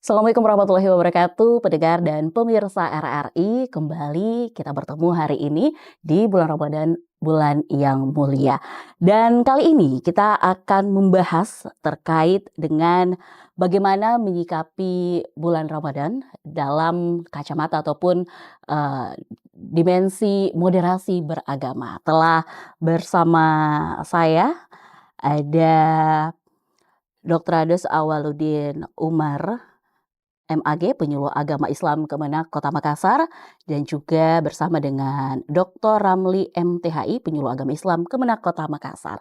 Assalamualaikum warahmatullahi wabarakatuh, pendengar dan pemirsa RRI. Kembali kita bertemu hari ini di bulan Ramadan, bulan yang mulia. Dan kali ini kita akan membahas terkait dengan bagaimana menyikapi bulan Ramadan dalam kacamata ataupun dimensi moderasi beragama. Telah bersama saya ada Dr. Ades Awaludin Umar, MAG, penyuluh agama Islam Kemenak Kota Makassar, dan juga bersama dengan Dr. Ramli MTHI, penyuluh agama Islam Kemenak Kota Makassar.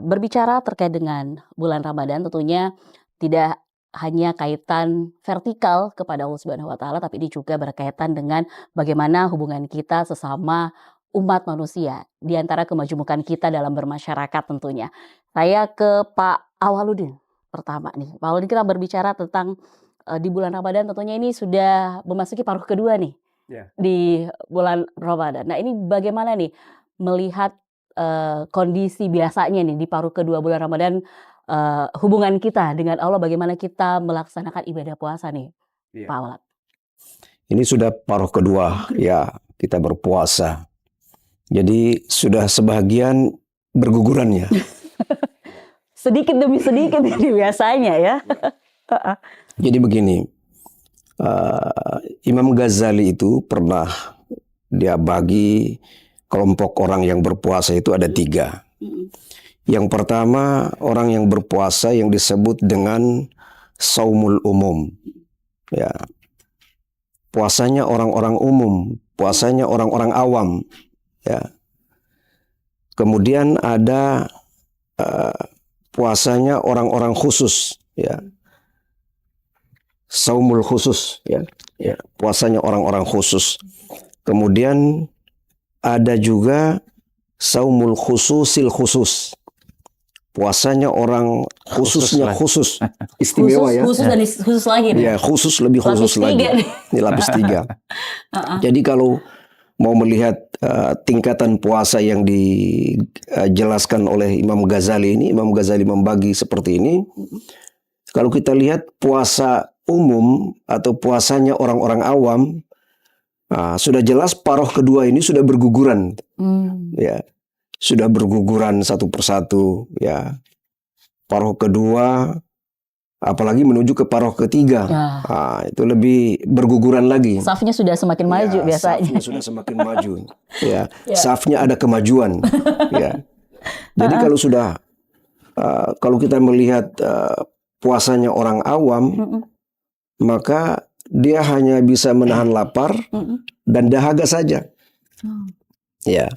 Berbicara terkait dengan bulan Ramadan, tentunya tidak hanya kaitan vertikal kepada Allah Subhanahu wa Ta'ala, tapi ini juga berkaitan dengan bagaimana hubungan kita sesama umat manusia, di antara kemajumukan kita dalam bermasyarakat tentunya. Saya ke Pak Awaludin pertama nih. Pak Awaludin, kita berbicara tentang di bulan Ramadan, tentunya ini sudah memasuki paruh kedua nih di bulan Ramadan. Nah, ini bagaimana nih melihat kondisi biasanya nih di paruh kedua bulan Ramadan, hubungan kita dengan Allah, bagaimana kita melaksanakan ibadah puasa nih, Pak Awal? Ini sudah paruh kedua ya, kita berpuasa. Jadi sudah sebagian berguguran ya. Sedikit demi sedikit ini biasanya ya. Jadi begini, Imam Ghazali itu pernah dia bagi kelompok orang yang berpuasa itu ada 3. Yang pertama, orang yang berpuasa yang disebut dengan saumul umum. Ya. Puasanya orang-orang umum, puasanya orang-orang awam. Ya. Kemudian ada puasanya orang-orang khusus. Ya. Saumul khusus, ya, puasanya orang-orang khusus. Kemudian ada juga saumul khususil khusus, puasanya orang khususnya khusus, istimewa khusus, ya. Khusus dan khusus lagi nih. Ya, khusus lebih khusus lagi. Ini lapis 3. Jadi kalau mau melihat tingkatan puasa yang dijelaskan oleh Imam Ghazali ini, Imam Ghazali membagi seperti ini. Kalau kita lihat puasa umum atau puasanya orang-orang awam, sudah jelas paruh kedua ini sudah berguguran, ya, sudah berguguran satu persatu, ya. Paruh kedua, apalagi menuju ke paruh ketiga, itu lebih berguguran lagi. Safnya sudah semakin maju biasanya. Safnya sudah semakin maju, ya. Safnya ada kemajuan, ya. Jadi kalau sudah, kalau kita melihat puasanya orang awam, maka dia hanya bisa menahan lapar dan dahaga saja. Ya.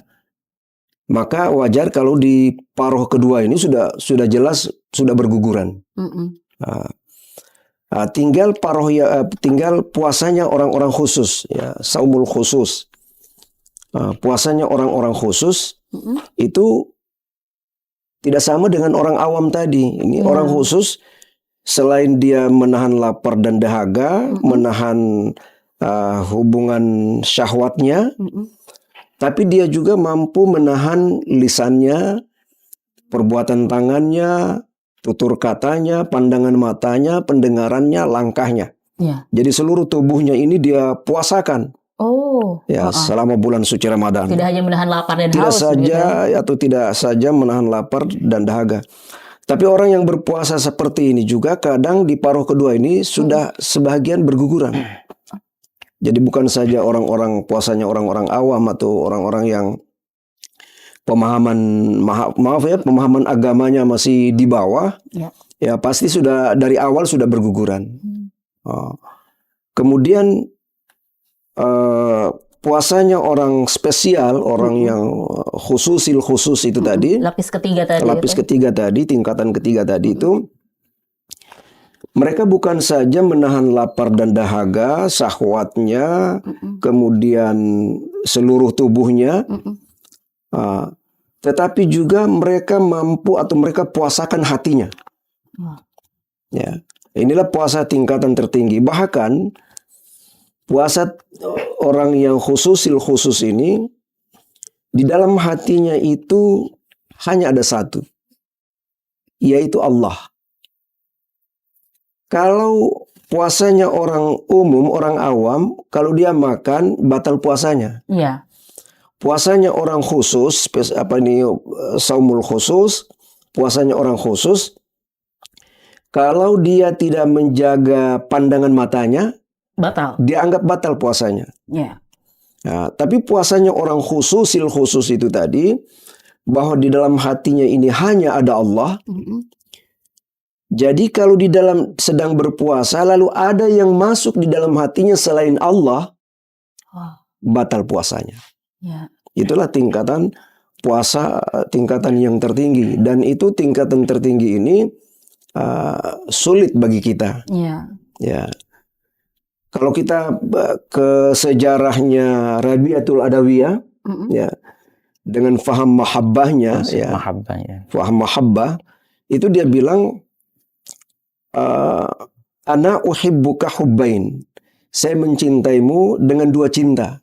Maka wajar kalau di paruh kedua ini sudah jelas sudah berguguran. Tinggal tinggal puasanya orang-orang khusus, ya, saumul khusus. Puasanya orang-orang khusus itu tidak sama dengan orang awam tadi. Ini orang khusus, selain dia menahan lapar dan dahaga, menahan hubungan syahwatnya, tapi dia juga mampu menahan lisannya, perbuatan tangannya, tutur katanya, pandangan matanya, pendengarannya, langkahnya. Jadi seluruh tubuhnya ini dia puasakan. Selama bulan suci Ramadan. Tidak hanya menahan lapar dan haus. Tidak saja menahan lapar dan dahaga. Tapi orang yang berpuasa seperti ini juga kadang di paruh kedua ini sudah sebagian berguguran. Jadi bukan saja orang-orang puasanya orang-orang awam atau orang-orang yang pemahaman agamanya masih di bawah, ya pasti sudah dari awal sudah berguguran. Kemudian puasanya orang spesial, orang yang khususil khusus itu tadi, lapis ketiga tadi, tingkatan ketiga tadi itu, mereka bukan saja menahan lapar dan dahaga, syahwatnya, kemudian seluruh tubuhnya, tetapi juga mereka mampu atau mereka puasakan hatinya. Ya, inilah puasa tingkatan tertinggi. Bahkan puasa orang yang khususil khusus ini, di dalam hatinya itu hanya ada satu, yaitu Allah. Kalau puasanya orang umum, orang awam, kalau dia makan batal puasanya. Iya. Puasanya orang khusus, saumul khusus, puasanya orang khusus, kalau dia tidak menjaga pandangan matanya, Batal. dianggap batal puasanya. Iya. Nah, tapi puasanya orang khususil khusus itu tadi, bahwa di dalam hatinya ini hanya ada Allah. Jadi kalau di dalam sedang berpuasa, lalu ada yang masuk di dalam hatinya selain Allah, batal puasanya. Ya. Itulah tingkatan puasa, tingkatan yang tertinggi. Dan itu tingkatan tertinggi ini sulit bagi kita. Ya. Ya. Kalau kita ke sejarahnya Rabi'atul Adawiyah, ya, dengan faham mahabbahnya, ya, faham mahabbah, itu dia bilang, ana uhibbuka hubbain. Saya mencintaimu dengan dua cinta.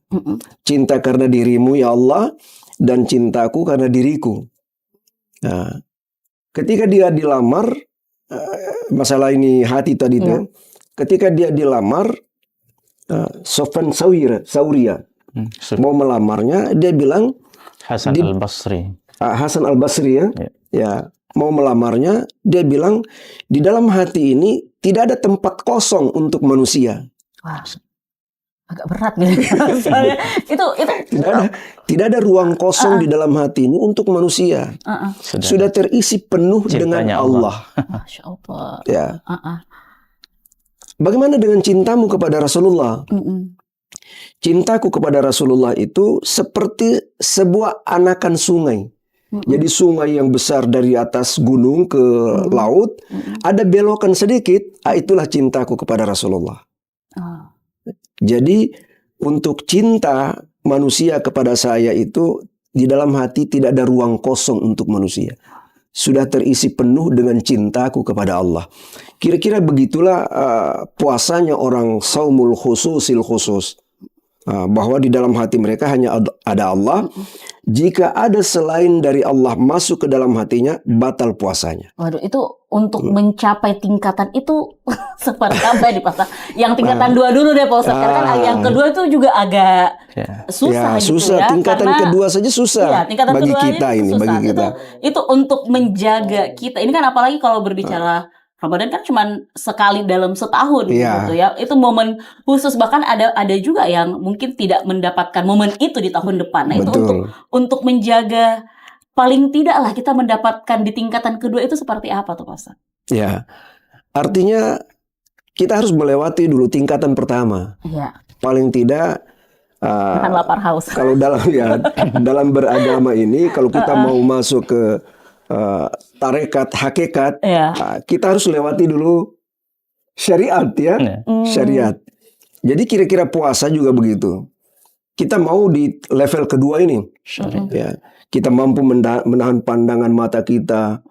Cinta karena dirimu ya Allah, dan cintaku karena diriku. Nah, ketika dia dilamar, masalah ini hati tadi itu, ketika dia dilamar, Sofyan Sauria mau melamarnya, dia bilang Hasan Al-Basri. Hasan Al-Basri, ya, mau melamarnya, dia bilang di dalam hati ini tidak ada tempat kosong untuk manusia. Wah, agak berat gitu. Soalnya itu tidak ada ruang kosong di dalam hati ini untuk manusia. Sudah terisi penuh dengan Allah. Masya Allah. Ya. Bagaimana dengan cintamu kepada Rasulullah? Cintaku kepada Rasulullah itu seperti sebuah anakan sungai. Jadi sungai yang besar dari atas gunung ke laut, ada belokan sedikit, itulah cintaku kepada Rasulullah. Jadi untuk cinta manusia kepada saya itu, di dalam hati tidak ada ruang kosong untuk manusia. Sudah terisi penuh dengan cintaku kepada Allah. Kira-kira begitulah puasanya orang saumul khususil khusus. Bahwa di dalam hati mereka hanya ada Allah. Jika ada selain dari Allah masuk ke dalam hatinya, batal puasanya. Waduh, itu untuk mencapai tingkatan itu seperti apa di pasar? Yang tingkatan 2 dulu deh Pak Ustadz. Karena kan yang kedua itu juga agak susah gitu susah. ya. Tingkatan kedua saja susah bagi kita ini. Susah. Bagi kita. Itu untuk menjaga kita. Ini kan apalagi kalau berbicara Ramadan kan cuma sekali dalam setahun gitu ya. Itu momen khusus, bahkan ada juga yang mungkin tidak mendapatkan momen itu di tahun depan. Nah, itu untuk menjaga paling tidak lah kita mendapatkan di tingkatan kedua itu seperti apa tuh Pak Ustadz? Ya. Artinya kita harus melewati dulu tingkatan pertama. Iya. Paling tidak Makan lapar haus. Kalau dalam beragama ini, kalau kita mau masuk ke tarekat, hakikat, kita harus lewati dulu syariat, ya. Syariat. Jadi kira-kira puasa juga begitu. Kita mau di level kedua ini, ya. Kita mampu menahan pandangan mata kita,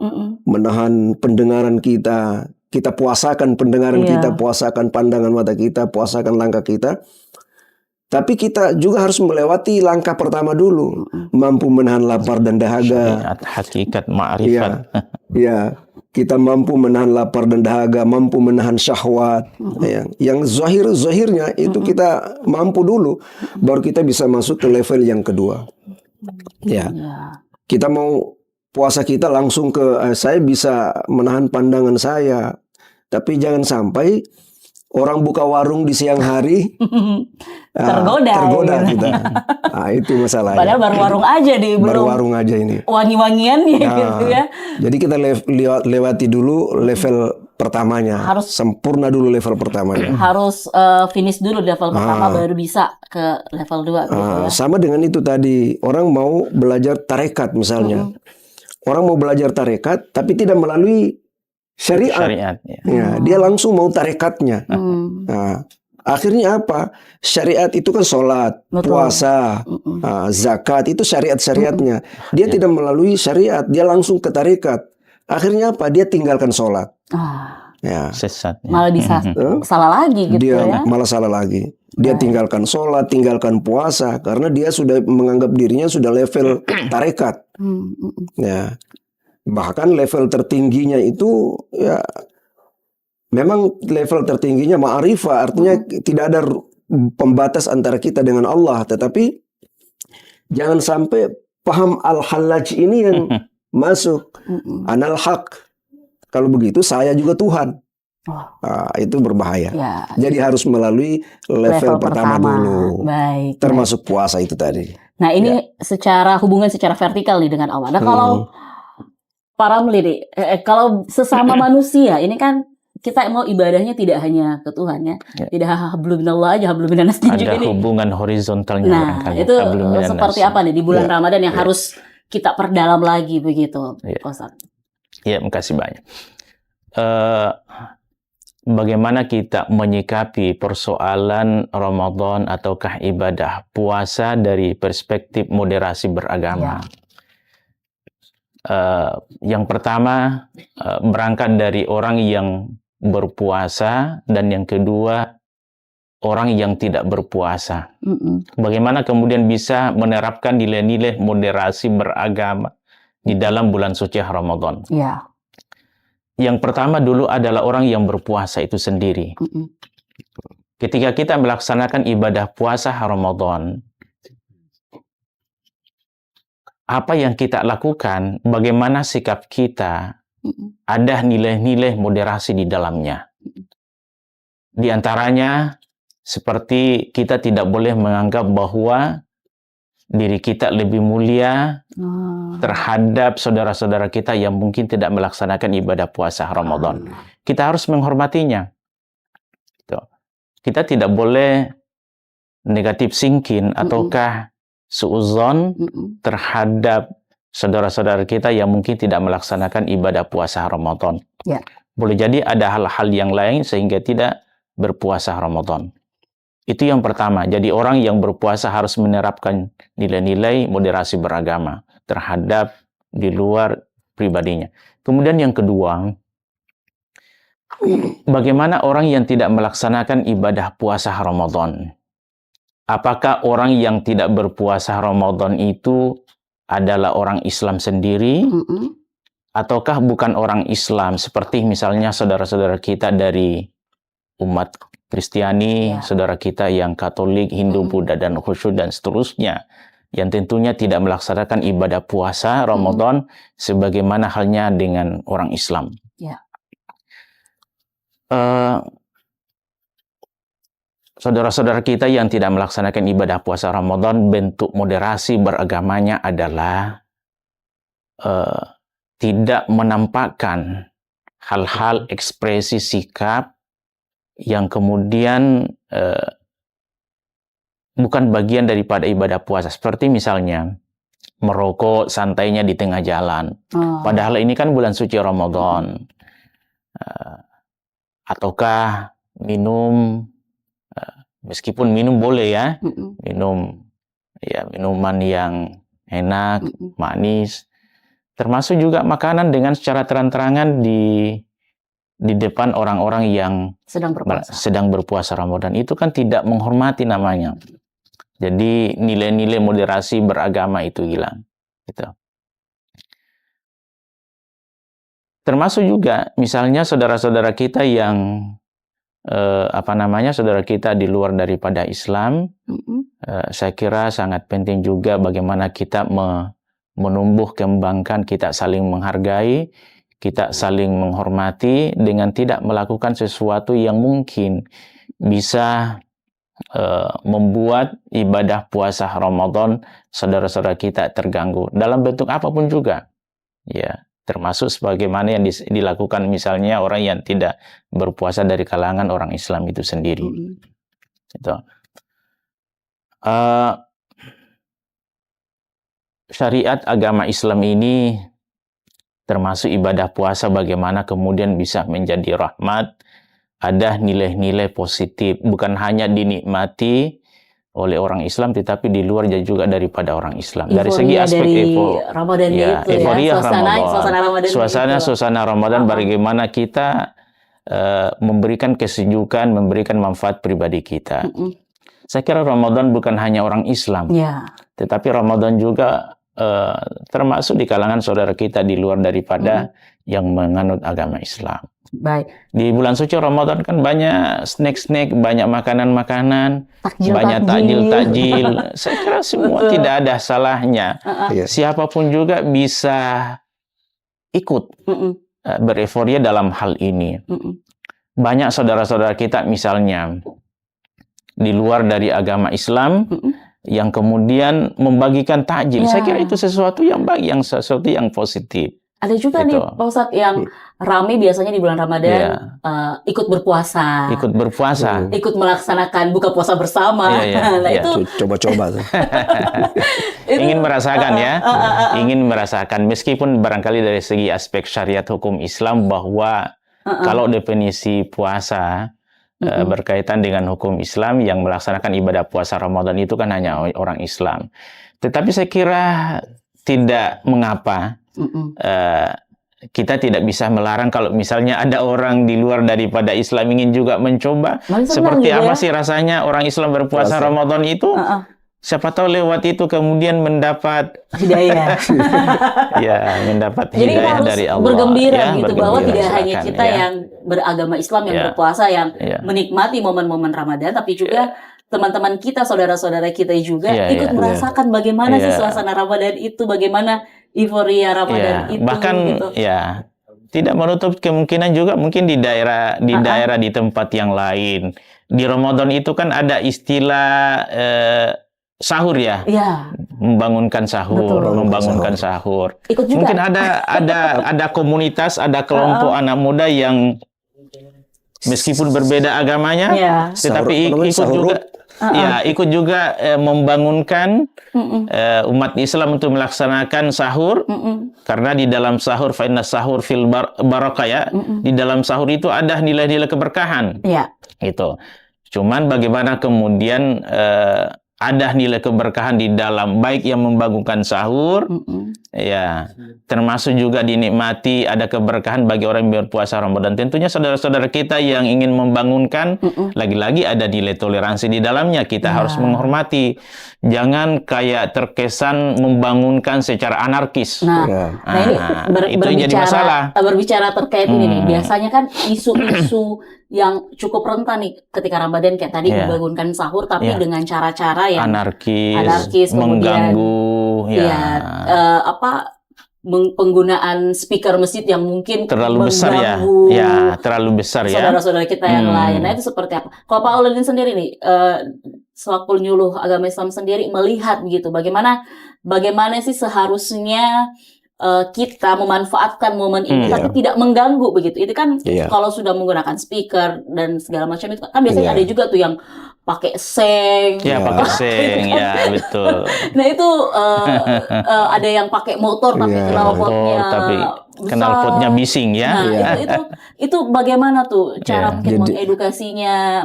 menahan pendengaran kita. Kita puasakan pendengaran kita, puasakan pandangan mata kita, puasakan langkah kita. Tapi kita juga harus melewati langkah pertama dulu, mampu menahan lapar dan dahaga. Hakikat ma'rifat. Ya, kita mampu menahan lapar dan dahaga, mampu menahan syahwat. Yang zahirnya itu kita mampu dulu, baru kita bisa masuk ke level yang kedua. Ya, kita mau puasa kita langsung ke saya bisa menahan pandangan saya, tapi jangan sampai orang buka warung di siang hari tergoda kita. Nah, itu masalahnya. Padahal baru warung aja nih, baru warung aja ini. Wangi-wangiannya gitu ya. Jadi kita lewati dulu level pertamanya. Harus sempurna dulu level pertamanya. Harus finish dulu level pertama baru bisa ke level 2 gitu ya. Sama dengan itu tadi, orang mau belajar tarekat misalnya. Orang mau belajar tarekat tapi tidak melalui syariat. Ya, dia langsung mau tarekatnya. Nah, akhirnya apa? Syariat itu kan sholat, puasa, zakat, itu syariat-syariatnya. Dia tidak melalui syariat, dia langsung ke tarekat. Akhirnya apa? Dia tinggalkan sholat. Ya. Sesat. Malah bisa salah lagi gitu dia ya. Malah salah lagi. Dia tinggalkan sholat, tinggalkan puasa, karena dia sudah menganggap dirinya sudah level tarekat. Ya. Bahkan level tertingginya itu ya memang level tertingginya ma'rifah, artinya tidak ada pembatas antara kita dengan Allah, tetapi jangan sampai paham al-halaj ini yang masuk. Anal haq. Kalau begitu saya juga Tuhan. Itu berbahaya. Ya. Jadi harus melalui level pertama dulu. Baik. Termasuk puasa itu tadi. Nah, ini secara hubungan secara vertikal nih dengan Allah. Nah, kalau para melirik, kalau sesama manusia, ini kan kita mau ibadahnya tidak hanya ke Tuhan ya. Tidak hablum minallah aja, hablum minanas juga Ada nih. hubungan horizontalnya. Nah, itu seperti apa nih di bulan Ramadan yang harus kita perdalam lagi begitu, Ustaz? Ya, makasih banyak. Bagaimana kita menyikapi persoalan Ramadan ataukah ibadah puasa dari perspektif moderasi beragama? Yang pertama, berangkat dari orang yang berpuasa, dan yang kedua, orang yang tidak berpuasa. Bagaimana kemudian bisa menerapkan nilai-nilai moderasi beragama di dalam bulan suci Ramadan? Yang pertama dulu adalah orang yang berpuasa itu sendiri. Ketika kita melaksanakan ibadah puasa Ramadan, apa yang kita lakukan, bagaimana sikap kita, ada nilai-nilai moderasi di dalamnya. Di antaranya, seperti kita tidak boleh menganggap bahwa diri kita lebih mulia terhadap saudara-saudara kita yang mungkin tidak melaksanakan ibadah puasa Ramadan. Kita harus menghormatinya. Kita tidak boleh negatif thinking ataukah suudzon terhadap saudara-saudara kita yang mungkin tidak melaksanakan ibadah puasa Ramadan. Boleh jadi ada hal-hal yang lain sehingga tidak berpuasa Ramadan. Itu yang pertama. Jadi orang yang berpuasa harus menerapkan nilai-nilai moderasi beragama terhadap di luar pribadinya. Kemudian yang kedua, bagaimana orang yang tidak melaksanakan ibadah puasa Ramadan? Apakah orang yang tidak berpuasa Ramadan itu adalah orang Islam sendiri? Ataukah bukan orang Islam? Seperti misalnya saudara-saudara kita dari umat Kristiani, saudara kita yang Katolik, Hindu, Buddha, dan Khusyuk, dan seterusnya, yang tentunya tidak melaksanakan ibadah puasa Ramadan sebagaimana halnya dengan orang Islam. Saudara-saudara kita yang tidak melaksanakan ibadah puasa Ramadan, bentuk moderasi beragamanya adalah tidak menampakkan hal-hal ekspresi sikap yang kemudian bukan bagian daripada ibadah puasa. Seperti misalnya merokok santainya di tengah jalan. Padahal ini kan bulan suci Ramadan. Ataukah minum, meskipun minum boleh ya, minum minuman yang enak, manis. Termasuk juga makanan dengan secara terang-terangan di depan orang-orang yang sedang berpuasa Ramadan. Itu kan tidak menghormati namanya. Jadi nilai-nilai moderasi beragama itu hilang. Gitu. Termasuk juga misalnya saudara-saudara kita yang saudara kita di luar daripada Islam, saya kira sangat penting juga bagaimana kita menumbuh kembangkan, kita saling menghargai, kita saling menghormati dengan tidak melakukan sesuatu yang mungkin bisa membuat ibadah puasa Ramadan saudara-saudara kita terganggu dalam bentuk apapun juga. Ya, termasuk sebagaimana yang dilakukan misalnya orang yang tidak berpuasa dari kalangan orang Islam itu sendiri. Gitu. Syariat agama Islam ini termasuk ibadah puasa bagaimana kemudian bisa menjadi rahmat, ada nilai-nilai positif, bukan hanya dinikmati oleh orang Islam, tetapi di luar juga daripada orang Islam. Dari segi aspek Ramadan euforia Ramadan. Suasana Ramadan, bagaimana kita memberikan kesejukan, memberikan manfaat pribadi kita. Saya kira Ramadan bukan hanya orang Islam, tetapi Ramadan juga termasuk di kalangan saudara kita di luar daripada yang menganut agama Islam. Baik. Di bulan suci Ramadan kan banyak snack-snack, banyak makanan-makanan, banyak takjil-takjil. Saya kira semua tidak ada salahnya. Siapapun juga bisa ikut bereforia dalam hal ini. Banyak saudara-saudara kita misalnya di luar dari agama Islam yang kemudian membagikan takjil. Saya kira itu sesuatu yang baik, sesuatu yang positif. Ada juga nih Pak Ustadz yang rame biasanya di bulan Ramadan ikut berpuasa. Ikut melaksanakan buka puasa bersama. Nah, itu coba-coba. Ingin merasakan ingin merasakan, meskipun barangkali dari segi aspek syariat hukum Islam bahwa kalau definisi puasa berkaitan dengan hukum Islam, yang melaksanakan ibadah puasa Ramadan itu kan hanya orang Islam. Tetapi saya kira tidak mengapa kita tidak bisa melarang kalau misalnya ada orang di luar daripada Islam ingin juga mencoba. Seperti apa sih rasanya orang Islam berpuasa Ramadan itu? Siapa tahu lewat itu kemudian mendapat hidayah. Mendapat Jadi hidayah dari Allah. Bergembira gitu, bahwa tidak hanya kita yang beragama Islam yang berpuasa yang menikmati momen-momen Ramadan, tapi juga teman-teman kita, saudara-saudara kita juga ikut merasakan bagaimana sih suasana Ramadan itu, bagaimana euforia Ramadan itu. Bahkan gitu. Tidak menutup kemungkinan juga mungkin di daerah di tempat yang lain. Di Ramadan itu kan ada istilah sahur membangunkan sahur. Ikut juga. Mungkin ada komunitas, ada kelompok anak muda yang meskipun berbeda agamanya, tetapi ikut juga membangunkan umat Islam untuk melaksanakan sahur, karena di dalam sahur fa inna sahur fil barakah di dalam sahur itu ada nilai-nilai keberkahan. Itu. Cuman bagaimana kemudian ada nilai keberkahan di dalam, baik yang membangunkan sahur, termasuk juga dinikmati ada keberkahan bagi orang yang berpuasa Ramadan. Tentunya saudara-saudara kita yang ingin membangunkan, lagi-lagi ada nilai toleransi di dalamnya. Kita harus menghormati. Jangan kayak terkesan membangunkan secara anarkis. Ini itu jadi masalah. Berbicara terkait ini nih, biasanya kan isu-isu yang cukup rentan nih ketika Ramadan, kayak tadi membangunkan sahur, tapi dengan cara-cara yang anarkis, mengganggu, penggunaan speaker masjid yang mungkin terlalu besar terlalu besar saudara-saudara kita yang lain. Nah, itu seperti apa? Kalau Pak Auladin sendiri nih, selaku penyuluh agama Islam sendiri melihat gitu, bagaimana sih seharusnya kita memanfaatkan momen ini tapi tidak mengganggu begitu. Itu kan kalau sudah menggunakan speaker dan segala macam itu kan biasanya ada juga tuh yang pakai seng. Pakai seng, betul. Nah itu ada yang pakai motor tapi knalpotnya tapi knalpotnya bising itu bagaimana tuh cara mungkin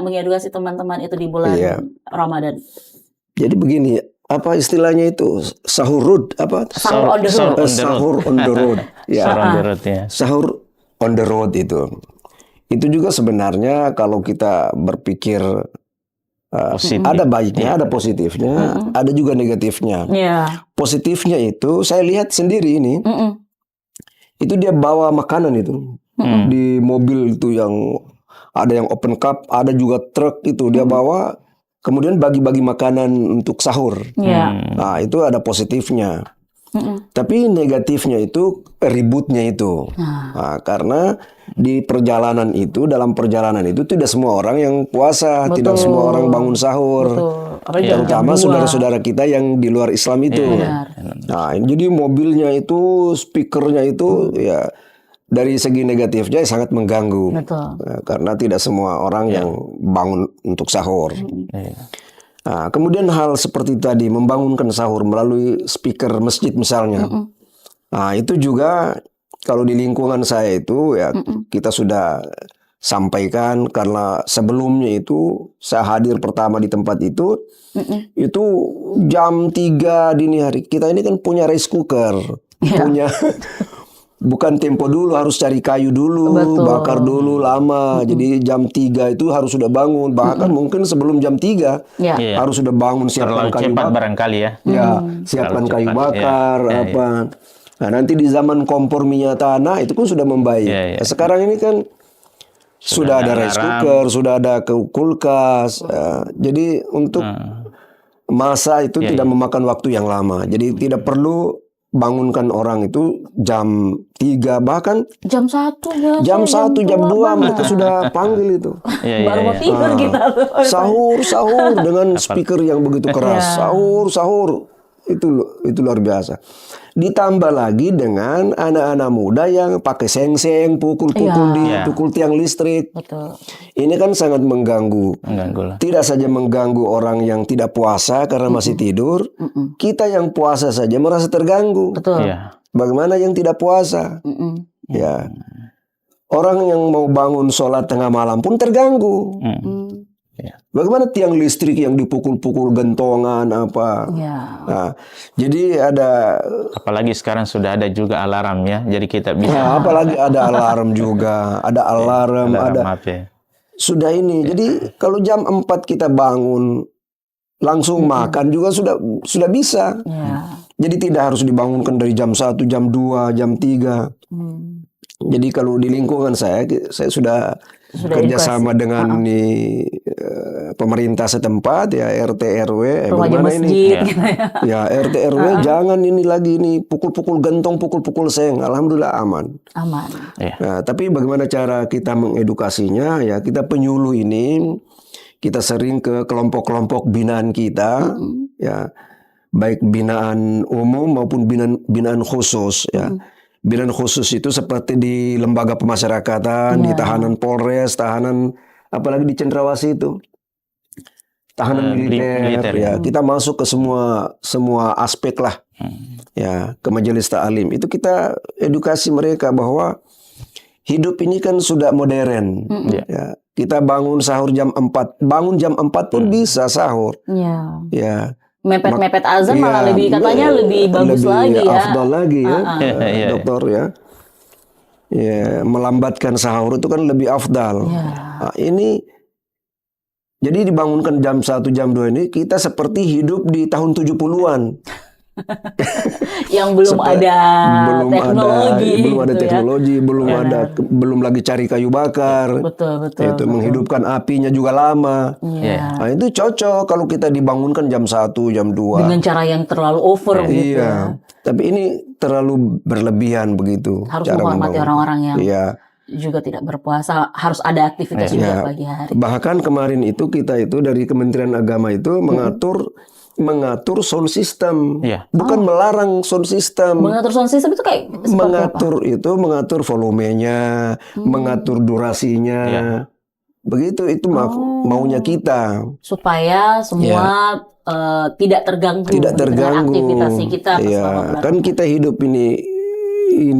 mengedukasi teman-teman itu di bulan Ramadan. Jadi begini, apa istilahnya itu, sahur on the road. Sahur on the road. Sahur on the road itu juga sebenarnya kalau kita berpikir ada baiknya, ada positifnya, ada juga negatifnya. Positifnya itu saya lihat sendiri ini, itu dia bawa makanan itu di mobil itu, yang ada yang open cup, ada juga truk itu dia bawa. Kemudian bagi-bagi makanan untuk sahur. Nah, itu ada positifnya. Tapi negatifnya itu ributnya itu. Nah, karena di dalam perjalanan itu tidak semua orang yang puasa, tidak semua orang bangun sahur. Terutama saudara-saudara kita yang di luar Islam itu. Nah, jadi mobilnya itu, speakernya itu dari segi negatifnya sangat mengganggu. Karena tidak semua orang yang bangun untuk sahur. Nah, kemudian hal seperti tadi, membangunkan sahur melalui speaker masjid misalnya. Nah, itu juga kalau di lingkungan saya itu kita sudah sampaikan, karena sebelumnya itu saya hadir pertama di tempat itu jam 3 dini hari. Kita ini kan punya rice cooker, bukan tempo dulu, harus cari kayu dulu, Betul. bakar dulu lama. Jadi jam 3 itu harus sudah bangun. Bahkan mungkin sebelum jam 3 Ya. Iya. harus sudah bangun, siapkan Terlalu kayu cepat bakar. barangkali ya. Ya, siapkan Terlalu kayu cepat. bakar, Ya, ya, apa. Nah, nanti di zaman kompor minyak tanah itu pun sudah membaik. Ya, ya. Nah, sekarang ini kan sudah ada rice alarm. cooker, sudah ada kulkas. Jadi untuk masa itu tidak memakan waktu yang lama. Jadi tidak perlu bangunkan orang itu jam 3, bahkan Jam 1 ya. jam 1, jam 2 banget. mereka sudah panggil itu. Iya, Baru mau tidur kita. Sahur dengan speaker yang begitu keras. Sahur. Itu luar biasa. Ditambah lagi dengan anak-anak muda yang pakai seng-seng, pukul-pukul di pukul tiang listrik. Betul. Ini kan sangat mengganggu. Mengganggu lah. Tidak saja mengganggu orang yang tidak puasa karena masih tidur, kita yang puasa saja merasa terganggu. Betul. Iya. Bagaimana yang tidak puasa? Ya, orang yang mau bangun sholat tengah malam pun terganggu. Bagaimana tiang listrik yang dipukul-pukul gentongan apa? Ya. Nah, jadi ada, Apalagi sekarang sudah ada juga alarm ya. Jadi kita bisa apalagi ada alarm juga, ada alarm, ada maaf ya. sudah ini. Jadi kalau jam 4 kita bangun langsung makan juga sudah bisa. Ya. Jadi tidak harus dibangunkan dari jam 1, jam 2, jam 3. Jadi kalau di lingkungan saya sudah kerjasama dengan pemerintah setempat ya, RT RW. Remaja Bagaimana masjid ini? gitu ya. Ya RT RW jangan ini lagi ini pukul-pukul gentong, pukul-pukul seng. Alhamdulillah aman. Aman. Nah, tapi bagaimana cara kita mengedukasinya? Ya kita penyuluh ini kita sering ke kelompok-kelompok binaan kita, ya baik binaan umum maupun binaan khusus. Ya binaan khusus itu seperti di lembaga pemasyarakatan, di tahanan Polres, tahanan apalagi di Cendrawasih itu. Tahanan militer ya. Kita masuk ke semua aspek lah. Ya, ke majelis ta'lim. Itu kita edukasi mereka bahwa hidup ini kan sudah modern. Ya, kita bangun sahur jam 4. Bangun jam 4 pun bisa sahur. Ya. Ya. Mepet-mepet azan malah lebih katanya lebih bagus lagi ya. Afdal lagi ya, dokter ya. Ya, melambatkan sahur itu kan lebih afdal. Nah, ini jadi dibangunkan jam 1, jam 2 ini kita seperti hidup di tahun 70-an. Yang belum ada teknologi. Belum ada teknologi, belum lagi cari kayu bakar. Betul. Itu menghidupkan apinya juga lama. Nah, itu cocok kalau kita dibangunkan jam 1, jam 2. Dengan cara yang terlalu over gitu. Iya. Tapi ini terlalu berlebihan begitu. Harus cara menghormati orang-orang yang Iya. juga tidak berpuasa, harus ada aktivitas juga pagi hari. Bahkan kemarin itu kita itu dari Kementerian Agama itu mengatur sound system, bukan melarang sound system. Mengatur sound system itu kayak seperti apa? Mengatur volumenya, mengatur durasinya. Begitu itu maunya kita. Supaya semua tidak terganggu dengan aktivitas kita. Kan kita hidup ini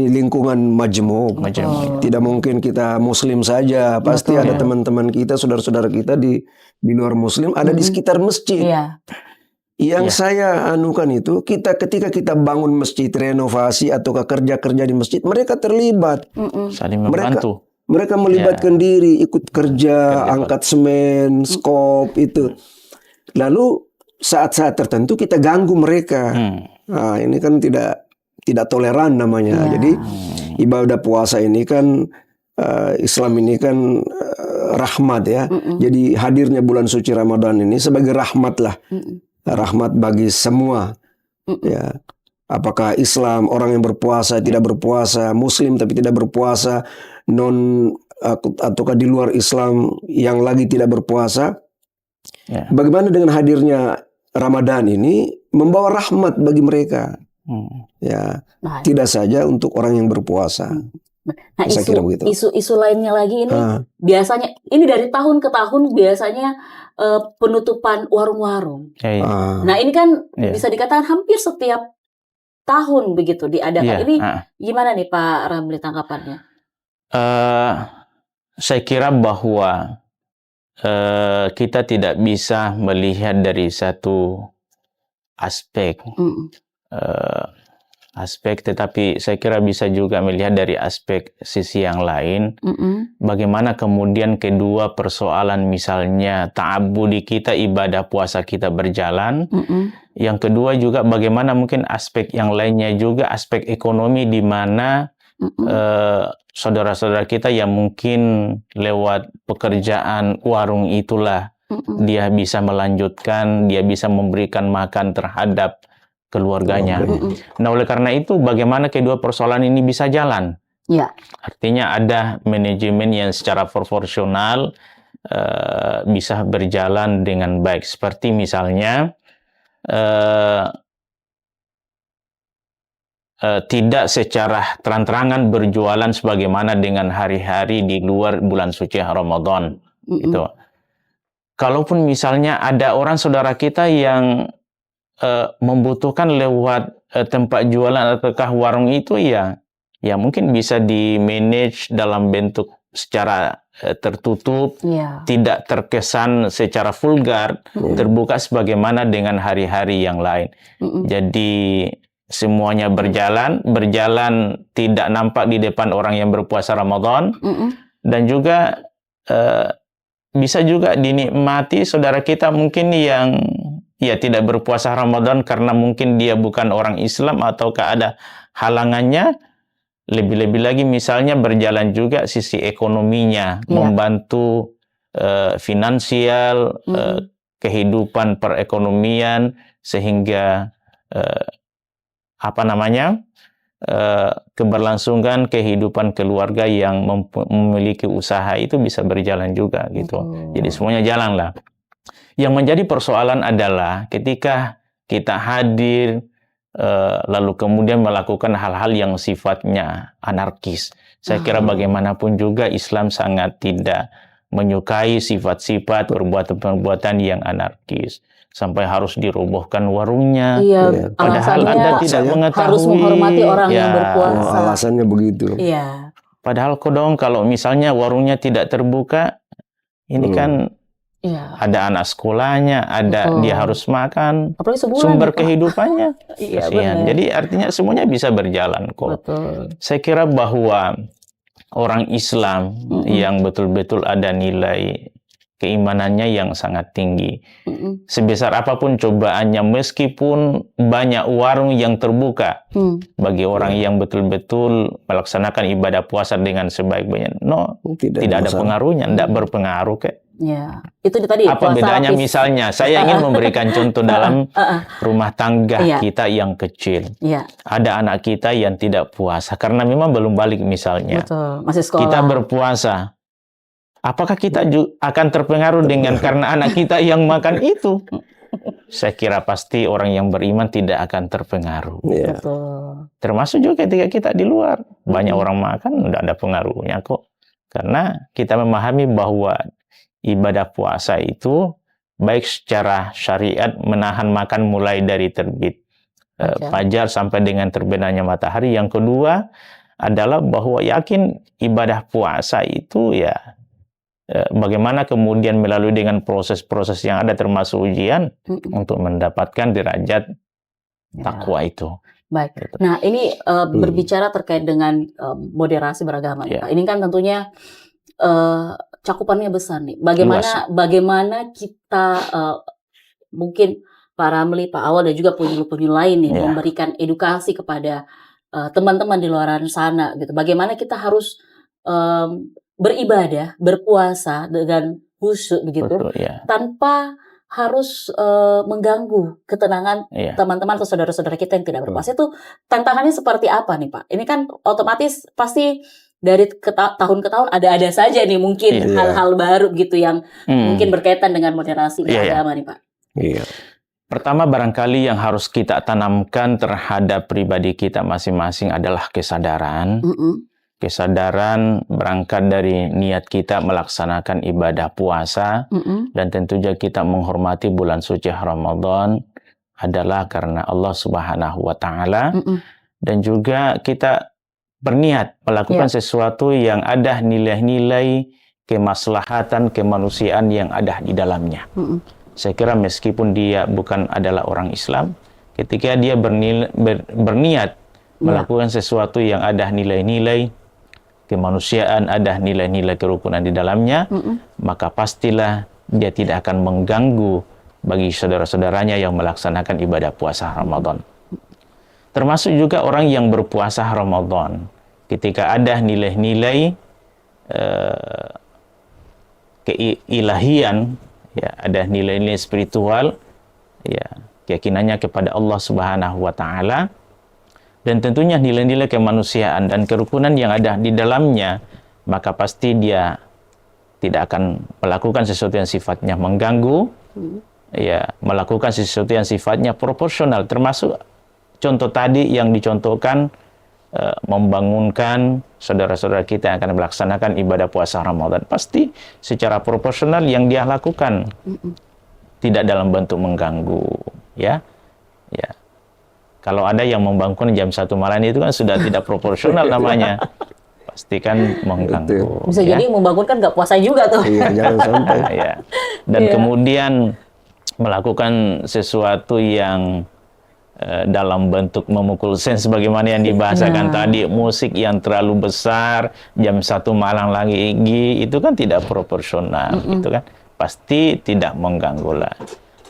lingkungan majmuk. Tidak mungkin kita muslim saja. Pasti ada teman-teman kita, saudara-saudara kita di luar muslim, ada di sekitar masjid. Yang saya anukan itu, ketika kita bangun masjid, renovasi atau kerja-kerja di masjid, mereka terlibat. Saling membantu. Mereka melibatkan diri, ikut kerja, angkat semen, skop itu. Lalu saat-saat tertentu kita ganggu mereka. Nah, ini kan tidak toleran namanya. Jadi ibadah puasa ini kan Islam ini kan rahmat ya. Jadi hadirnya bulan suci Ramadan ini sebagai rahmat lah. Rahmat bagi semua. Ya. Apakah Islam, orang yang berpuasa, tidak berpuasa, Muslim tapi tidak berpuasa, ataukah di luar Islam yang lagi tidak berpuasa. Bagaimana dengan hadirnya Ramadan ini membawa rahmat bagi mereka. Ya, tidak saja untuk orang yang berpuasa. Nah, isu lainnya lagi ini biasanya ini dari tahun ke tahun biasanya penutupan warung-warung. Nah, ini kan bisa dikatakan hampir setiap tahun begitu diadakan. Ini gimana nih Pak Ramli tanggapannya? Saya kira bahwa kita tidak bisa melihat dari satu aspek. aspek, tetapi saya kira bisa juga melihat dari aspek sisi yang lain. Bagaimana kemudian kedua persoalan, misalnya ta'abbudi kita, ibadah puasa kita berjalan. Yang kedua juga bagaimana mungkin aspek yang lainnya juga, aspek ekonomi, di mana saudara-saudara kita yang mungkin lewat pekerjaan warung itulah dia bisa melanjutkan, dia bisa memberikan makan terhadap keluarganya. Nah, oleh karena itu bagaimana kedua persoalan ini bisa jalan? Ya. Artinya ada manajemen yang secara proporsional bisa berjalan dengan baik. Seperti misalnya tidak secara terang-terangan berjualan sebagaimana dengan hari-hari di luar bulan suci Ramadan. Gitu. Kalaupun misalnya ada orang saudara kita yang membutuhkan lewat tempat jualan ataukah warung itu, ya mungkin bisa di-manage dalam bentuk secara tertutup, tidak terkesan secara vulgar, terbuka sebagaimana dengan hari-hari yang lain. Jadi semuanya berjalan tidak nampak di depan orang yang berpuasa Ramadan, dan juga bisa juga dinikmati saudara kita mungkin yang tidak berpuasa Ramadan karena mungkin dia bukan orang Islam ataukah ada halangannya. Lebih-lebih lagi misalnya berjalan juga sisi ekonominya, membantu finansial, kehidupan perekonomian, sehingga keberlangsungan kehidupan keluarga yang memiliki usaha itu bisa berjalan juga gitu. Jadi semuanya jalanlah. Yang menjadi persoalan adalah ketika kita hadir lalu kemudian melakukan hal-hal yang sifatnya anarkis. Saya kira bagaimanapun juga Islam sangat tidak menyukai sifat-sifat perbuatan-perbuatan yang anarkis. Sampai harus dirobohkan warungnya. Padahal Anda tidak mengetahui. Harus menghormati orang yang berpuasa. Alasannya begitu. Padahal kodong kalau misalnya warungnya tidak terbuka, ini kan ada anak sekolahnya, dia harus makan, sumber kehidupannya. Kasihan. Jadi artinya semuanya bisa berjalan kok. Saya kira bahwa orang Islam yang betul-betul ada nilai keimanannya yang sangat tinggi. Sebesar apapun cobaannya, meskipun banyak warung yang terbuka bagi orang yang betul-betul melaksanakan ibadah puasa dengan sebaik-baiknya, tidak ada pengaruhnya, tidak berpengaruh kek. Itu tadi. Apa bedanya misalnya? Saya ingin memberikan contoh dalam rumah tangga kita yang kecil. Ada anak kita yang tidak puasa karena memang belum balik misalnya. Masih sekolah. Kita berpuasa. Apakah kita akan terpengaruh dengan karena anak kita yang makan itu? Saya kira pasti orang yang beriman tidak akan terpengaruh. Termasuk juga ketika kita di luar. Banyak orang makan, tidak ada pengaruhnya kok. Karena kita memahami bahwa ibadah puasa itu baik secara syariat menahan makan mulai dari terbit fajar sampai dengan terbenamnya matahari. Yang kedua adalah bahwa yakin ibadah puasa itu bagaimana kemudian melalui dengan proses-proses yang ada termasuk ujian untuk mendapatkan derajat takwa itu. Baik. Nah, ini berbicara terkait dengan moderasi beragama. Ini kan tentunya cakupannya besar nih. Bagaimana kita mungkin Pak Ramli, Pak Awal dan juga penyuluh-penyuluh lain nih memberikan edukasi kepada teman-teman di luar sana gitu. Bagaimana kita harus beribadah, berpuasa dengan khusyuk begitu, tanpa harus mengganggu ketenangan teman-teman atau saudara-saudara kita yang tidak berpuasa. Itu tantangannya seperti apa nih Pak? Ini kan otomatis pasti dari tahun ke tahun ada saja nih mungkin hal-hal baru gitu yang mungkin berkaitan dengan moderasi beragama nih Pak. Pertama barangkali yang harus kita tanamkan terhadap pribadi kita masing-masing adalah kesadaran. Kesadaran berangkat dari niat kita melaksanakan ibadah puasa, dan tentu saja kita menghormati bulan suci Ramadan adalah karena Allah Subhanahu wa Ta'ala, dan juga kita berniat melakukan sesuatu yang ada nilai-nilai kemaslahatan kemanusiaan yang ada di dalamnya. Saya kira meskipun dia bukan adalah orang Islam, ketika dia berniat melakukan sesuatu yang ada nilai-nilai kemanusiaan, ada nilai-nilai kerukunan di dalamnya, maka pastilah dia tidak akan mengganggu bagi saudara-saudaranya yang melaksanakan ibadah puasa Ramadan. Termasuk juga orang yang berpuasa Ramadan, ketika ada nilai-nilai keilahian, ya, ada nilai-nilai spiritual, ya, keyakinannya kepada Allah Subhanahu wa taala, dan tentunya nilai-nilai kemanusiaan dan kerukunan yang ada di dalamnya, maka pasti dia tidak akan melakukan sesuatu yang sifatnya mengganggu, ya, melakukan sesuatu yang sifatnya proporsional, termasuk contoh tadi yang dicontohkan, membangunkan saudara-saudara kita yang akan melaksanakan ibadah puasa Ramadan. Pasti secara proporsional yang dia lakukan, tidak dalam bentuk mengganggu, ya. Ya. Kalau ada yang membangun jam 1 malam itu kan sudah tidak proporsional namanya. Pasti kan mengganggu. Bisa ya. jadi membangunkan nggak puasa juga tuh. Iya, jangan sampai. Ya. Dan kemudian melakukan sesuatu yang dalam bentuk memukul sen sebagaimana yang dibahasakan tadi, musik yang terlalu besar jam 1 malam lagi, itu kan tidak proporsional, gitu kan, pasti tidak mengganggu lah.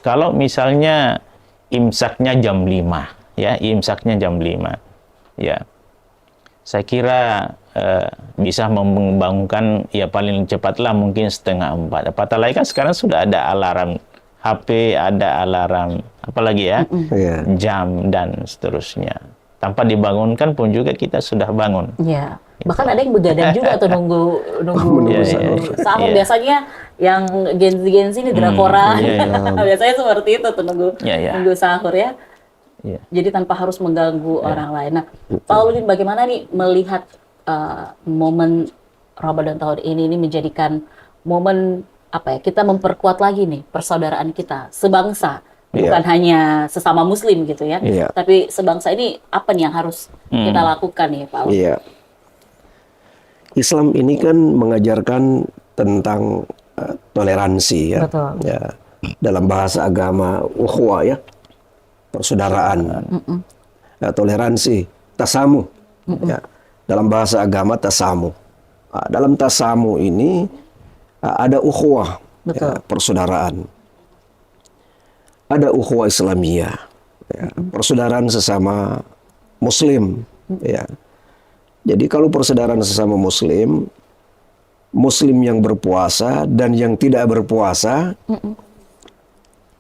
Kalau misalnya imsaknya jam 5, ya, imsaknya jam 5, ya, saya kira bisa membangunkan, ya, paling cepatlah mungkin 3:30. Apatah lagi kan sekarang sudah ada alarm HP, ada alarm, apalagi ya, jam dan seterusnya. Tanpa dibangunkan pun juga kita sudah bangun. Iya. Bahkan ada yang begadang juga tuh nunggu sahur. Biasanya yang Gen Z ini drakoran. Biasanya seperti itu tuh nunggu sahur, ya. Jadi tanpa harus mengganggu orang lain. Nah, Pak Awaludin, bagaimana nih melihat momen Ramadan tahun ini menjadikan momen apa ya, kita memperkuat lagi nih persaudaraan kita sebangsa, bukan hanya sesama Muslim gitu ya, tapi sebangsa ini apa nih yang harus kita lakukan nih, Pak Awaludin? Iya. Islam ini kan mengajarkan tentang toleransi, ya. Betul. Ya. Dalam bahasa agama ukhuwah, ya, persaudaraan, toleransi, tasamu, ya. Dalam bahasa agama tasamu. Dalam tasamu ini ada ukhuwah, ya, persaudaraan. Ada ukhuwah Islamiyah, ya, persaudaraan sesama Muslim, ya. Jadi kalau persaudaraan sesama Muslim, Muslim yang berpuasa dan yang tidak berpuasa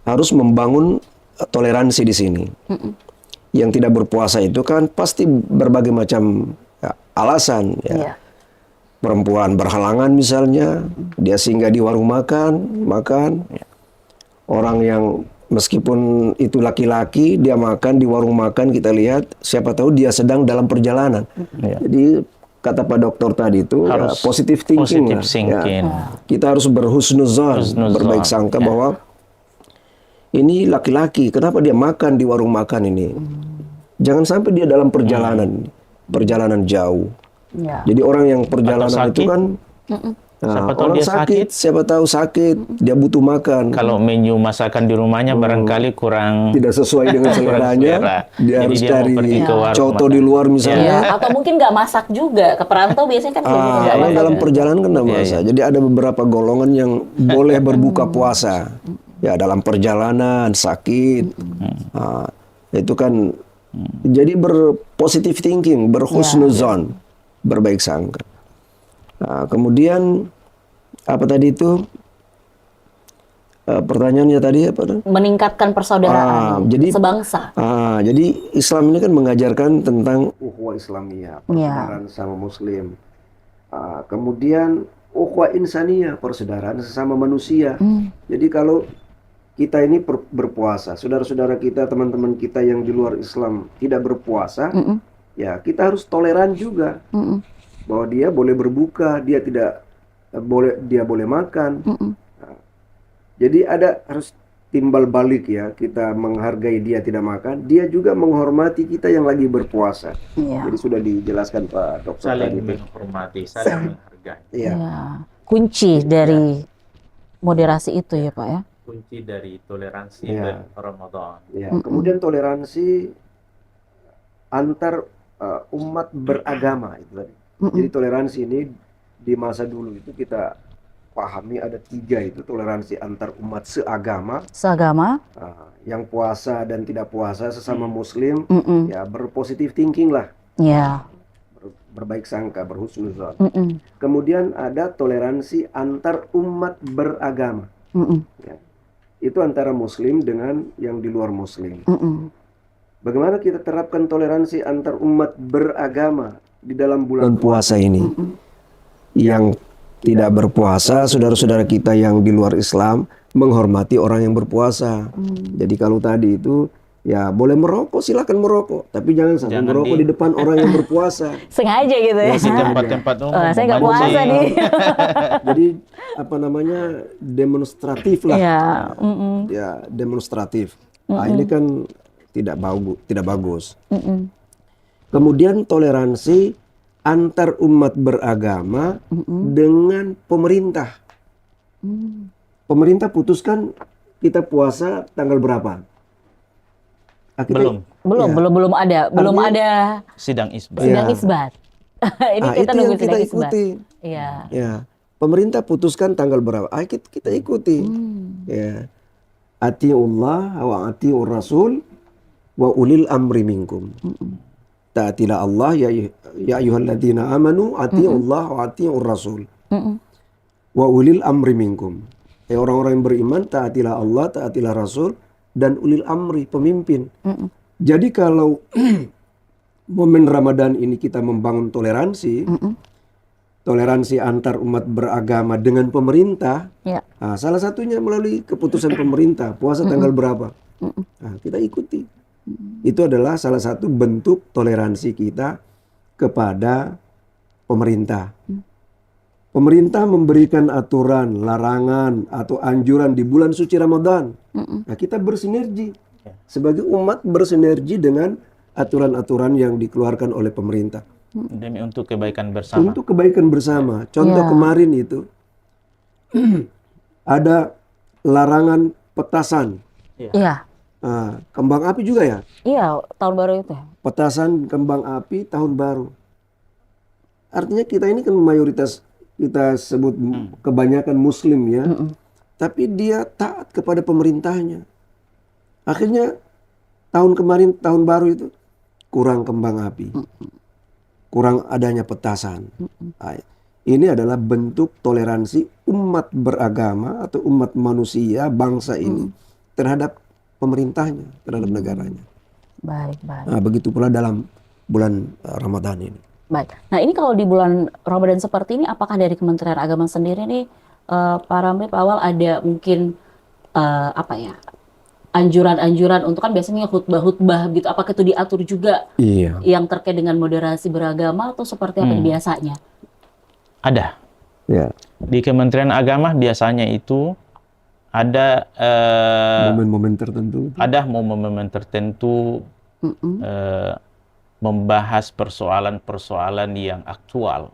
harus membangun toleransi di sini. Yang tidak berpuasa itu kan pasti berbagai macam, ya, alasan, ya. Perempuan berhalangan misalnya, dia singgah di warung makan. Orang yang meskipun itu laki-laki, dia makan di warung makan, kita lihat, siapa tahu dia sedang dalam perjalanan. Jadi kata Pak Dokter tadi itu harus positive thinking. Ya. Kita harus berhusnuzon, berbaik sangka bahwa ini laki-laki, kenapa dia makan di warung makan ini? Jangan sampai dia dalam perjalanan jauh. Ya. Jadi orang yang perjalanan itu kan orang sakit, siapa tahu sakit, dia butuh makan. Kalau menu masakan di rumahnya barangkali kurang tidak sesuai dengan seleranya, dia harus cari coto di luar misalnya. Atau mungkin nggak masak juga, ke perantau biasanya kan kayak gitu. Orang dalam perjalanan kan nggak masak. Jadi ada beberapa golongan yang boleh berbuka puasa, ya, dalam perjalanan sakit. Itu kan jadi berpositive thinking, berhusnuzon, berbaik sangka. Kemudian apa tadi itu pertanyaannya tadi apa? Meningkatkan persaudaraan sebangsa. Jadi Islam ini kan mengajarkan tentang ukhuwah Islamiyah, persaudaraan sama Muslim. Kemudian ukhuwah insaniyah, persaudaraan sesama manusia. Jadi kalau kita ini berpuasa, saudara-saudara kita, teman-teman kita yang di luar Islam tidak berpuasa, ya kita harus toleran juga. Bahwa dia boleh berbuka, dia boleh makan. Jadi harus timbal balik, ya, kita menghargai dia tidak makan, dia juga menghormati kita yang lagi berpuasa. Jadi sudah dijelaskan Pak Dokter tadi. Saling menghormati, saling menghargai. Kunci dari moderasi itu, ya Pak, ya. Kunci dari toleransi dan Ramadan. Kemudian toleransi antar umat beragama itu tadi. Jadi toleransi ini di masa dulu itu kita pahami ada 3 itu, toleransi antar umat seagama, yang puasa dan tidak puasa sesama muslim, ya berpositif thinking lah, Ya. berbaik sangka, berhusnuzon. Kemudian ada toleransi antar umat beragama, ya. Itu antara muslim dengan yang di luar muslim. Bagaimana kita terapkan toleransi antar umat beragama di dalam bulan puasa ini? Yang tidak berpuasa, saudara-saudara kita yang di luar Islam menghormati orang yang berpuasa. Jadi kalau tadi itu ya boleh merokok, silakan merokok, tapi jangan sampai merokok di depan orang yang berpuasa. Sengaja gitu ya. Di tempat-tempat umum. Saya nggak puasa nih. Jadi apa namanya, demonstratif lah. Ya. Demonstratif. Nah, ini kan tidak bagus. Kemudian toleransi antar umat beragama dengan pemerintah. Pemerintah putuskan kita puasa tanggal berapa? Belum ada. Belum ada sidang isbat. isbat. Ini kita itu nunggu yang kita sidang isbat. ikuti. Ya. Pemerintah putuskan tanggal berapa? Kita ikuti. Ya. Atiullah wa atiur rasul wa ulil amri minkum. Taatilah Allah ya ayyuhalladzina amanu atiullah wa atiur rasul wa ulil amri minkum. Orang-orang yang beriman, taatilah Allah, taatilah Rasul, dan ulil amri, pemimpin. Jadi kalau momen Ramadan ini kita membangun toleransi, toleransi antar umat beragama dengan pemerintah, nah, salah satunya melalui keputusan pemerintah, puasa tanggal berapa, nah, kita ikuti. Itu adalah salah satu bentuk toleransi kita kepada pemerintah. Pemerintah memberikan aturan, larangan, atau anjuran di bulan suci Ramadan. Nah, kita bersinergi. Sebagai umat bersinergi dengan aturan-aturan yang dikeluarkan oleh pemerintah. Demi untuk kebaikan bersama. Untuk kebaikan bersama. Contoh kemarin itu, ada larangan petasan. Kembang api juga ya? Iya, tahun baru itu. Petasan kembang api tahun baru. Artinya kita ini kan mayoritas, kita sebut kebanyakan muslim ya, tapi dia taat kepada pemerintahnya. Akhirnya tahun kemarin, tahun baru itu kurang kembang api, kurang adanya petasan. Nah, ini adalah bentuk toleransi umat beragama atau umat manusia, bangsa ini terhadap pemerintahnya, terhadap negaranya. Baik. Nah, begitu pula dalam bulan Ramadan ini. Baik. Nah, ini kalau di bulan Ramadan seperti ini, apakah dari Kementerian Agama sendiri nih, Pak Ramli, Pak Awal, ada mungkin anjuran-anjuran untuk, kan biasanya khutbah gitu, apakah itu diatur juga yang terkait dengan moderasi beragama atau seperti apa biasanya? Ada. Ya. Di Kementerian Agama biasanya itu ada momen-momen tertentu. Ada momen-momen tertentu membahas persoalan-persoalan yang aktual,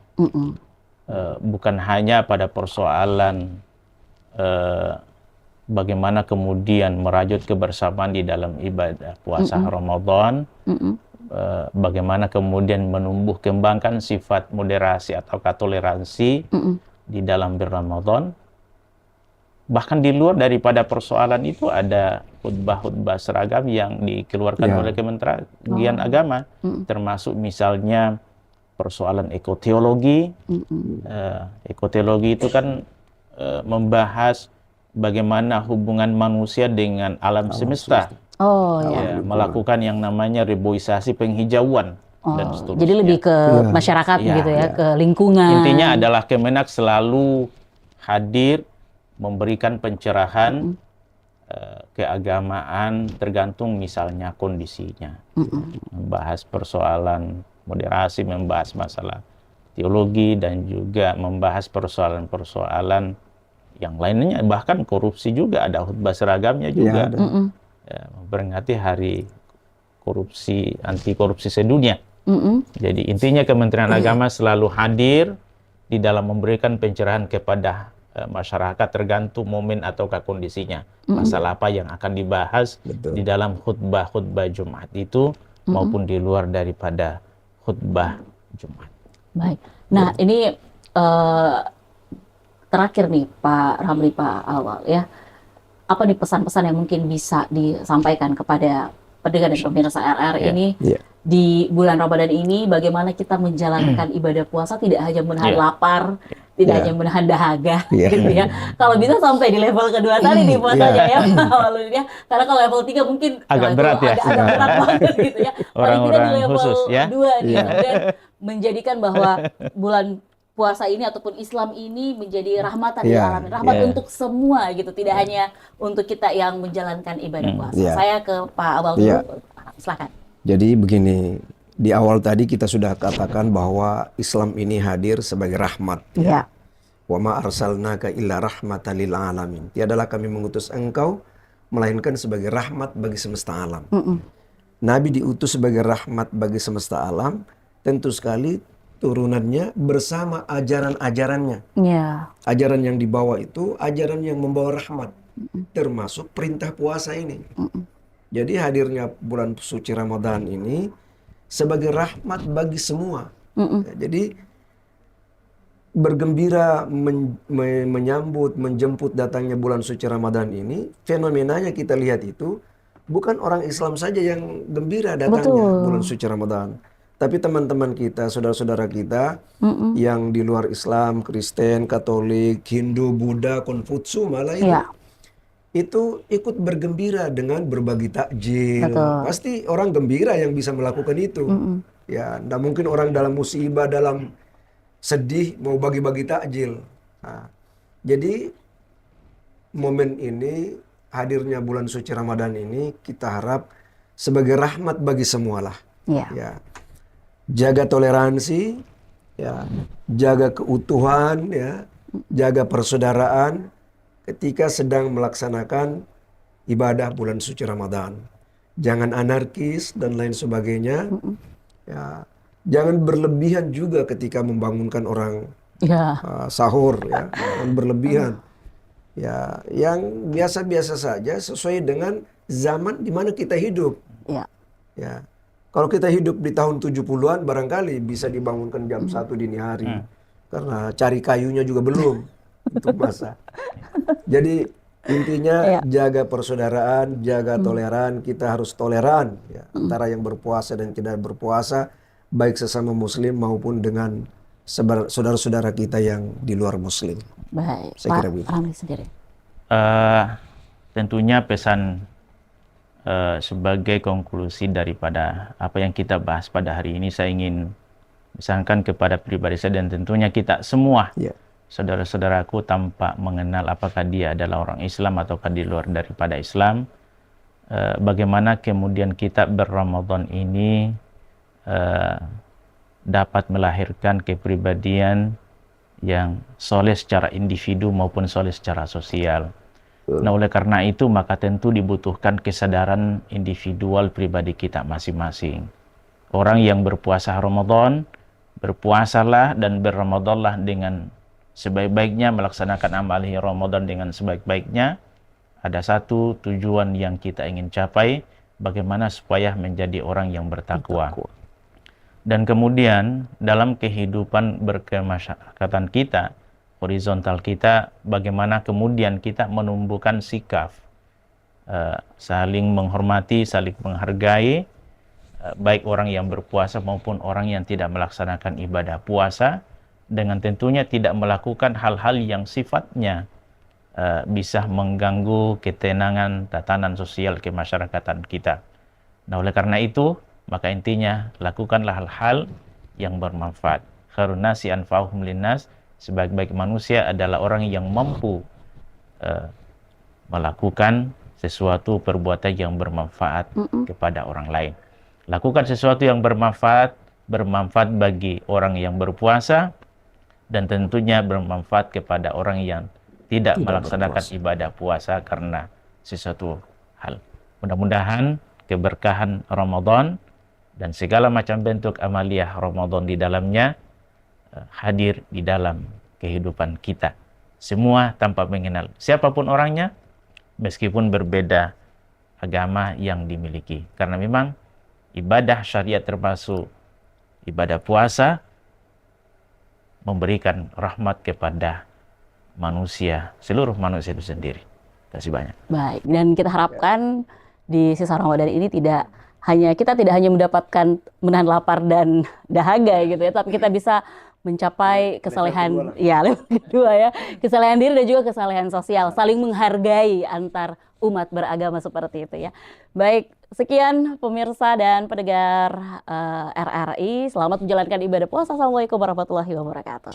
bukan hanya pada persoalan bagaimana kemudian merajut kebersamaan di dalam ibadah puasa Ramadan, bagaimana kemudian menumbuh kembangkan sifat moderasi atau toleransi di dalam Ramadan. Bahkan di luar daripada persoalan itu ada khutbah-khutbah seragam yang dikeluarkan oleh Kementerian Agama, termasuk misalnya persoalan ekoteologi. Ekoteologi itu kan membahas bagaimana hubungan manusia dengan alam semesta. Melakukan yang namanya reboisasi, penghijauan dan seterusnya. Jadi lebih ke masyarakat gitu ya, ke lingkungan. Intinya adalah Kemenak selalu hadir memberikan pencerahan keagamaan tergantung misalnya kondisinya. Membahas persoalan moderasi, membahas masalah teologi, dan juga membahas persoalan-persoalan yang lainnya, bahkan korupsi juga ada khutbah seragamnya juga. Memperingati hari korupsi, anti korupsi sedunia. Jadi intinya Kementerian Agama selalu hadir di dalam memberikan pencerahan kepada masyarakat tergantung momen ataukah kondisinya. Masalah apa yang akan dibahas di dalam khutbah-khutbah Jumat itu maupun di luar daripada khutbah Jumat. Baik. Nah, ini terakhir nih Pak Ramli, Pak Awal ya. Apa nih pesan-pesan yang mungkin bisa disampaikan kepada pendengar dan pemirsa RR ini di bulan Ramadan ini, bagaimana kita menjalankan ibadah puasa tidak hanya menahan lapar, tidak hanya menahan dahaga, gitu ya. Kalau bisa sampai di level kedua tadi nih puasanya ya, ya. Karena kalau level 3 mungkin agak berat ya, agak berat banget gitu ya. Orang-orang di level khusus ya. 2 nih, kemudian menjadikan bahwa bulan puasa ini ataupun Islam ini menjadi rahmatan lil alamin, rahmat untuk semua gitu, tidak hanya untuk kita yang menjalankan ibadah puasa. Saya ke Pak Awal dulu, silakan. Jadi begini, di awal tadi kita sudah katakan bahwa Islam ini hadir sebagai rahmat. Wa ma arsalnaka illa rahmatan lil alamin. Tiadalah kami mengutus engkau melainkan sebagai rahmat bagi semesta alam. Nabi diutus sebagai rahmat bagi semesta alam, tentu sekali turunannya bersama ajaran-ajarannya. Ajaran yang dibawa itu ajaran yang membawa rahmat, termasuk perintah puasa ini. Jadi hadirnya bulan suci Ramadan ini sebagai rahmat bagi semua. Jadi bergembira menyambut, menjemput datangnya bulan suci Ramadan ini, fenomenanya kita lihat itu bukan orang Islam saja yang gembira datangnya bulan suci Ramadan. Tapi teman-teman kita, saudara-saudara kita yang di luar Islam, Kristen, Katolik, Hindu, Buddha, Konfutsu malah itu ikut bergembira dengan berbagi takjil. Pasti orang gembira yang bisa melakukan itu. Ya, tidak mungkin orang dalam musibah, dalam sedih mau bagi-bagi takjil. Nah, jadi momen ini, hadirnya bulan suci Ramadan ini kita harap sebagai rahmat bagi semualah. Ya. Jaga toleransi, ya, jaga keutuhan, ya, jaga persaudaraan ketika sedang melaksanakan ibadah bulan suci Ramadan. Jangan anarkis dan lain sebagainya. Ya, jangan berlebihan juga ketika membangunkan orang sahur, ya, jangan berlebihan. Ya, yang biasa-biasa saja sesuai dengan zaman di mana kita hidup. Ya. Kalau kita hidup di tahun 70-an barangkali bisa dibangunkan jam 1 dini hari. Karena cari kayunya juga belum untuk masak. Jadi intinya jaga persaudaraan, jaga toleran. Kita harus toleran ya, antara yang berpuasa dan tidak berpuasa, baik sesama muslim maupun dengan saudara-saudara kita yang di luar muslim. Baik, saya kira Pak Ramli sendiri. Tentunya pesan sebagai konklusi daripada apa yang kita bahas pada hari ini, saya ingin pesankan kepada pribadi saya dan tentunya kita semua, saudara-saudaraku, tanpa mengenal apakah dia adalah orang Islam ataukah di luar daripada Islam, bagaimana kemudian kita berRamadan ini dapat melahirkan kepribadian yang soleh secara individu maupun soleh secara sosial. Nah, oleh karena itu maka tentu dibutuhkan kesadaran individual pribadi kita masing-masing. Orang yang berpuasa Ramadan, berpuasalah dan berRamadanlah dengan sebaik-baiknya, melaksanakan amal Ramadan dengan sebaik-baiknya. Ada satu tujuan yang kita ingin capai, bagaimana supaya menjadi orang yang bertakwa. Dan kemudian dalam kehidupan berkemasyarakatan kita, horizontal kita, bagaimana kemudian kita menumbuhkan sikap saling menghormati, saling menghargai, baik orang yang berpuasa maupun orang yang tidak melaksanakan ibadah puasa, dengan tentunya tidak melakukan hal-hal yang sifatnya bisa mengganggu ketenangan tatanan sosial kemasyarakatan kita. Nah, oleh karena itu maka intinya lakukanlah hal-hal yang bermanfaat. Khairun nasi anfa'uhum linnas, sebaik-baik manusia adalah orang yang mampu melakukan sesuatu perbuatan yang bermanfaat kepada orang lain. Lakukan sesuatu yang bermanfaat bagi orang yang berpuasa, dan tentunya bermanfaat kepada orang yang tidak melaksanakan ibadah puasa karena sesuatu hal. Mudah-mudahan keberkahan Ramadan dan segala macam bentuk amaliyah Ramadan di dalamnya hadir di dalam kehidupan kita semua tanpa mengenal siapapun orangnya, meskipun berbeda agama yang dimiliki. Karena memang ibadah syariat termasuk ibadah puasa memberikan rahmat kepada manusia, seluruh manusia itu sendiri. Terima kasih banyak. Baik, dan kita harapkan di sisa Ramadan ini kita tidak hanya mendapatkan menahan lapar dan dahaga gitu ya, tapi kita bisa mencapai kesalehan level kedua ya, kesalehan diri dan juga kesalehan sosial, saling menghargai antar umat beragama seperti itu ya. Baik, sekian pemirsa dan pendengar RRI, selamat menjalankan ibadah puasa. Assalamualaikum warahmatullahi wabarakatuh.